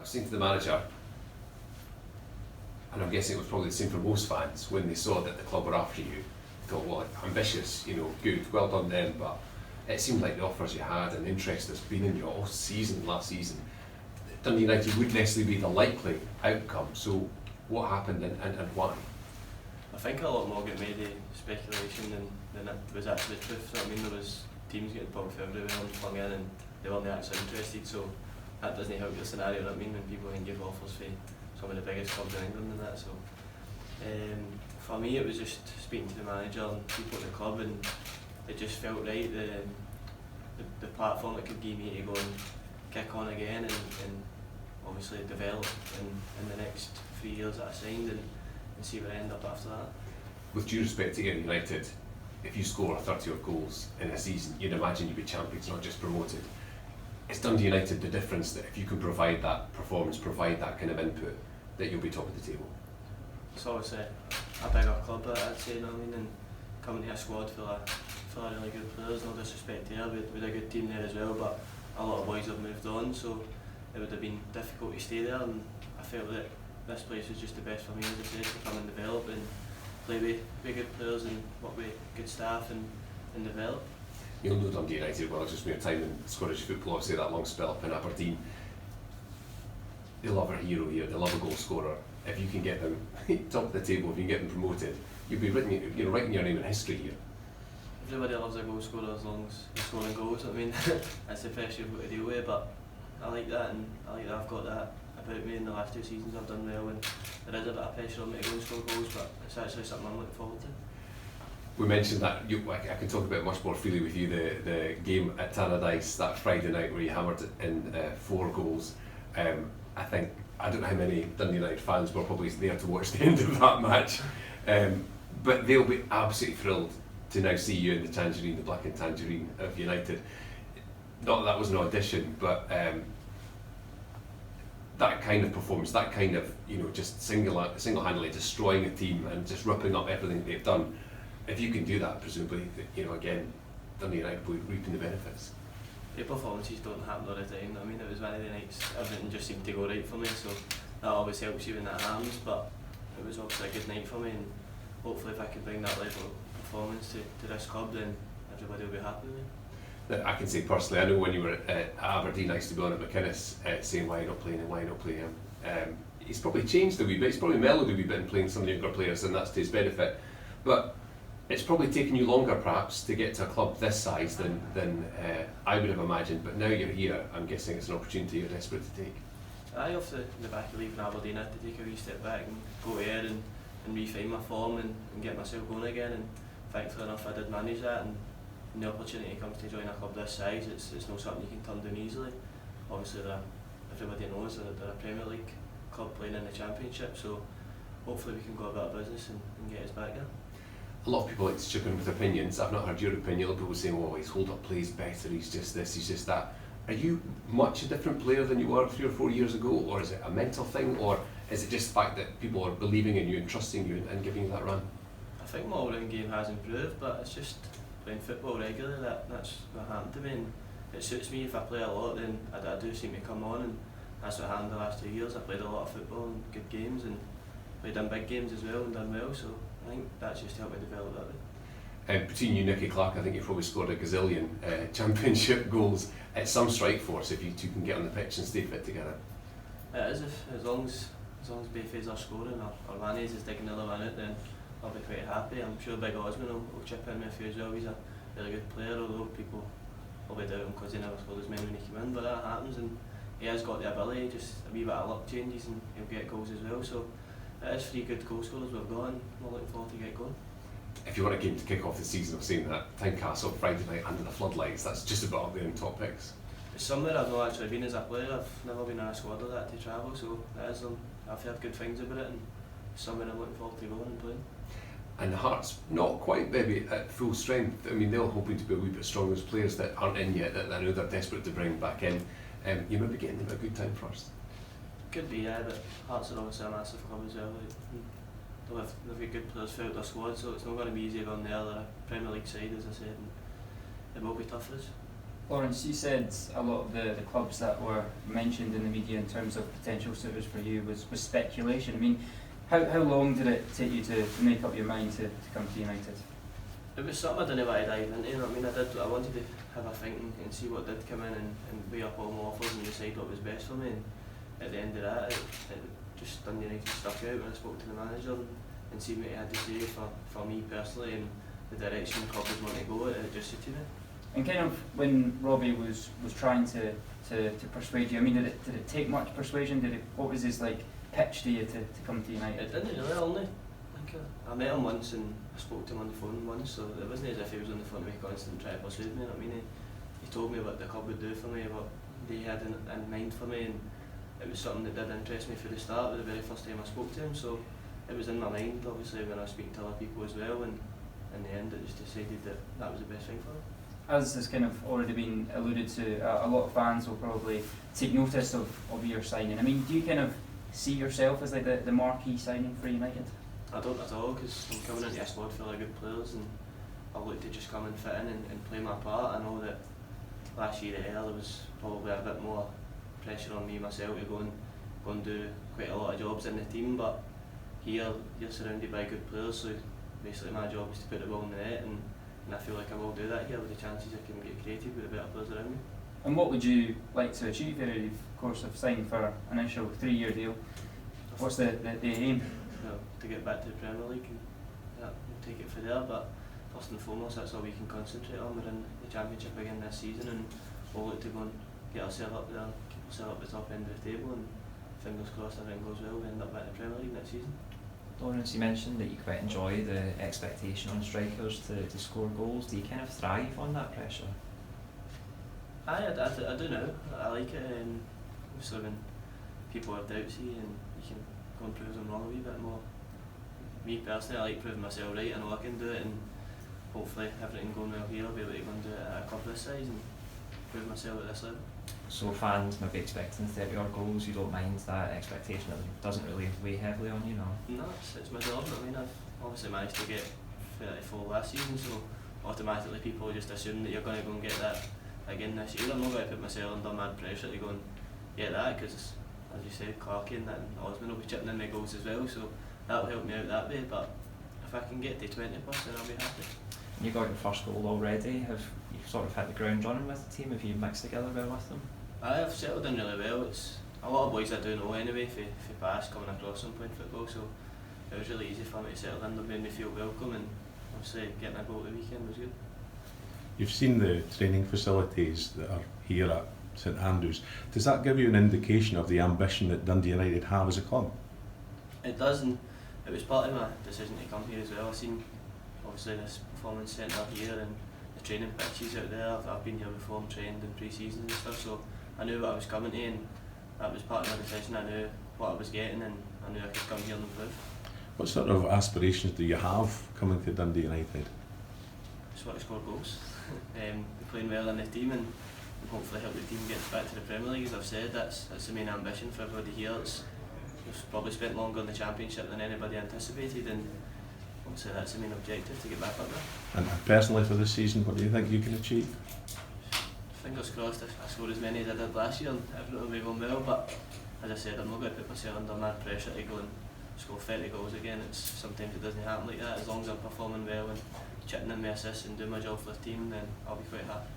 was saying to the manager, and I'm guessing it was probably the same for most fans, when they saw that the club were after you, they thought, well, ambitious, good, well done them, but it seemed like the offers you had and interest that's been in you all season, last season, Dundee United wouldn't necessarily be the likely outcome. So what happened and why? I think a lot more got made of speculation than it was actually the truth. I mean, there was teams getting booked everywhere and flung in, and they weren't actually interested, so that doesn't help your scenario. I mean, when people can give offers for some of the biggest clubs in England and that. So for me, it was just speaking to the manager and people at the club, and it just felt right. The platform that could give me to go and kick on again and obviously develop in the next 3 years that I signed and see where I end up after that. With due respect to United, if you score 30 odd goals in a season, you'd imagine you'd be champions, not just promoted. Is Dundee United the difference that if you can provide that performance, provide that kind of input, that you'll be top of the table? It's obviously a bigger club, I'd say, and coming to a squad full of really good players, no disrespect there, we had a good team there as well, but a lot of boys have moved on, so it would have been difficult to stay there, and I felt that this place was just the best for me, as I said, to come and develop and play with good players and work with good staff and develop. You'll know Dundee United well, just from your time in Scottish football, obviously that long spell up in Aberdeen. They love a hero here, they love a goal scorer. If you can get them top of the table, if you can get them promoted, you'll be writing your name in history here. Everybody loves a goal scorer as long as they're scoring goals. I mean, that's the pressure you've got to deal with, but I like that, and I like that I've got that about me in the last 2 seasons. I've done well, and there is a bit of pressure on me to go and score goals, but it's actually something I'm looking forward to. We mentioned that I can talk about much more freely with you the game at Tannadice that Friday night where you hammered in 4 goals. I don't know how many Dundee United fans were probably there to watch the end of that match, but they'll be absolutely thrilled to now see you in the Tangerine, the black and tangerine of United. Not that was an audition, but that kind of performance, that kind of just single-handedly destroying a team and just ripping up everything they've done. If you can do that, presumably, again, Dundee United will be reaping the benefits. The performances don't happen all the time. I mean, it was one of the nights everything just seemed to go right for me, so that always helps you when that happens. But it was obviously a good night for me, and hopefully, if I can bring that level of performance to this club, then everybody will be happy with me. Now, I can say personally, I know when you were at Aberdeen, I used to be on at McInnes saying why not playing him, why not play him. He's probably changed a wee bit. He's probably mellowed a wee bit in playing some of the younger players, and that's to his benefit. But it's probably taken you longer, perhaps, to get to a club this size than I would have imagined. But now you're here, I'm guessing it's an opportunity you're desperate to take. Off the back of leaving Aberdeen, I had to take a wee step back and go there and refine my form and get myself going again. And thankfully enough, I did manage that. And when the opportunity comes to join a club this size, it's not something you can turn down easily. Obviously, everybody knows that they're a Premier League club playing in the Championship, so hopefully we can go about our business and get us back there. A lot of people like to chip in with opinions. I've not heard your opinion. A lot of people saying, well, his hold-up play is better, he's just this, he's just that. Are you much a different player than you were 3 or 4 years ago, or is it a mental thing, or is it just the fact that people are believing in you and trusting you and giving you that run? I think my all-round game has improved, but it's just playing football regularly, that's what happened to me, and it suits me. If I play a lot, then I do seem to come on, and that's what happened the last 2 years. I played a lot of football and good games, and played in big games as well and done well, so I think that's just helped me develop that way. Between you and Nicky Clark, I think you've probably scored a gazillion championship goals. It's some strike force if you two can get on the pitch and stay fit together. It is, as long as both are scoring or Manny's is digging another one out, then I'll be quite happy. I'm sure Big Osman will chip in with a few as well. He's a really good player, although people will be doubting because he never scored as many when he came in, but that happens, and he has got the ability, just a wee bit of luck changes and he'll get goals as well. So it is 3 good goal scorers we've got, and we're looking forward to get going. If you want a game to kick off the season, I've seen that Tynecastle Friday night under the floodlights, that's just about up there in top picks. It's somewhere I've not actually been as a player. I've never been in a squad of that to travel, so it is, I've heard good things about it, and it's somewhere I'm looking forward to going and playing. And Hearts not quite maybe at full strength. I mean, they're hoping to be a wee bit stronger as players that aren't in yet, that I know they're desperate to bring back in. You might be getting them at a good time first. Could be, yeah, but Hearts are obviously a massive club as well. They've got good players throughout their squad, so it's not going to be easy going there. They're a Premier League side, as I said, and it will be tough for us. Lawrence, you said a lot of the clubs that were mentioned in the media in terms of potential suitors for you was speculation. I mean, how long did it take you to make up your mind to come to United? It was something I didn't want to dive into, you know what I mean? I wanted to have a think and see what did come in and weigh up all my offers and decide what was best for me. And at the end of that, it just Dundee United stuck out when I spoke to the manager and see what he had to say for me personally and the direction the club was wanting to go. It just suited me. And kind of when Robbie was trying to persuade you, I mean, did it take much persuasion? What was his pitch to you to come to United? It didn't really, only. I met him once and I spoke to him on the phone once, so it wasn't as if he was on the phone to me constant trying to persuade me. You know what I mean? He told me what the club would do for me, what they had in mind for me, and it was something that did interest me from the start. It was the very first time I spoke to him, so it was in my mind obviously when I was speaking to other people as well, and in the end I just decided that was the best thing for me. As has kind of already been alluded to, a lot of fans will probably take notice of your signing. I mean, do you kind of see yourself as the marquee signing for United? I don't at all, because I'm coming into a squad full of good players and I look to just come and fit in and play my part. I know that last year at Ayr there was probably a bit more pressure on me myself to go and do quite a lot of jobs in the team, but here you're surrounded by good players, so basically my job is to put the ball in the net, and I feel like I will do that here with the chances I can get creative with the better players around me. And what would you like to achieve here? You of course have signed for an initial 3-year deal. What's the aim? Well, to get back to the Premier League and we'll take it from there, but first and foremost that's all we can concentrate on. We're in the Championship again this season and we'll look to go and get ourselves up there, keep ourselves at the top end of the table, and fingers crossed everything goes well, we end up back in the Premier League next season. Lawrence, you mentioned that you quite enjoy the expectation on strikers to score goals. Do you kind of thrive on that pressure? I do know. I like it, and obviously when people have doubts and you can go and prove them wrong a wee bit more. Me personally, I like proving myself right. I know I can do it, and hopefully everything going well here, I'll be able to go and do it at a club this size and prove myself at this level. So fans may be expecting 30-odd goals, you don't mind that expectation? It doesn't really weigh heavily on you, no? No, it's my job. I mean, I've obviously managed to get 34 last season, so automatically people just assume that you're going to go and get that again this year. I'm not going to put myself under mad pressure to go and get that, because as you said, Clarkey and Osman will be chipping in my goals as well, so that'll help me out that way. But if I can get to 20+, then I'll be happy. You got your first goal already. Have you sort of hit the ground running with the team? Have you mixed together well with them? I have settled in really well. It's a lot of boys I do know anyway for past coming across them playing football, so it was really easy for me to settle in. They made me feel welcome, and obviously getting a goal at the weekend was good. You've seen the training facilities that are here at St Andrews. Does that give you an indication of the ambition that Dundee United have as a club? It does, and it was part of my decision to come here as well. I've seen obviously this performance centre here and the training pitches out there. I've been here before and trained in pre-season and stuff, so I knew what I was coming to, and that was part of my decision. I knew what I was getting, and I knew I could come here and improve. What sort of aspirations do you have coming to Dundee United? Just want to score goals, be playing well in the team, and hopefully help the team get back to the Premier League. As I've said, that's the main ambition for everybody here. We've probably spent longer in the Championship than anybody anticipated, and obviously that's the main objective, to get back up there. And personally for this season, what do you think you can achieve? Fingers crossed I score as many as I did last year and everything will be going well, but as I said, I'm not going to put myself under mad pressure to go and score 30 goals again. Sometimes it doesn't happen like that. As long as I'm performing well and chipping in my assists and doing my job for the team, then I'll be quite happy.